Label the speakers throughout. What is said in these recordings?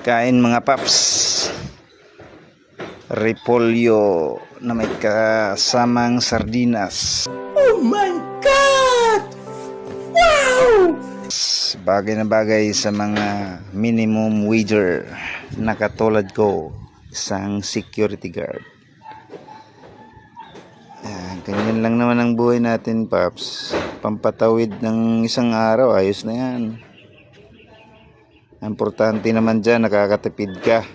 Speaker 1: Kain mga paps. Repolyo na may kasamang sardinas.
Speaker 2: Oh my God! Wow!
Speaker 1: Bagay na bagay sa mga minimum wager na katulad ko, isang security guard. Ganyan lang naman ang buhay natin, paps. Pampatawid ng isang araw, ayos na yan. Importante naman dyan, nakakatipid ka.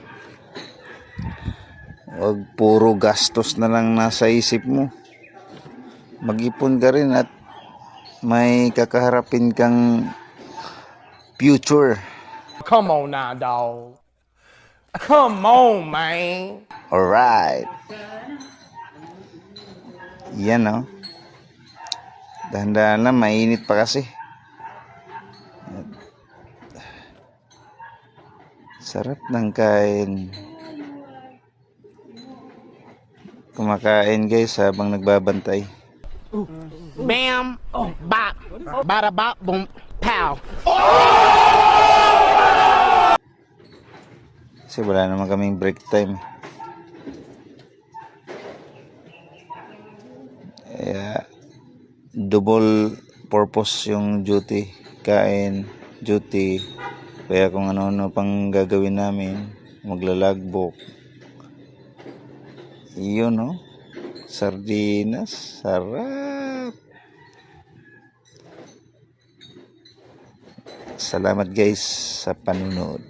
Speaker 1: Huwag puro gastos na lang nasa isip mo. Mag-ipon ka rin at may kakaharapin kang future.
Speaker 2: Come on now, dog. Come on, man.
Speaker 1: Alright. Yan o. Dahan-dahan lang, mainit pa kasi. Sarap ng kain. Kumakain guys habang nagbabantay.
Speaker 3: Bam, bop, bada bop, boom, pow.
Speaker 1: Kasi wala naman kaming break time. Kaya double purpose yung duty. Kain, duty. Kaya kung ano-ano pang gagawin namin, maglalagbok. Yun no. Sardinas, sarap. Salamat guys sa panunod.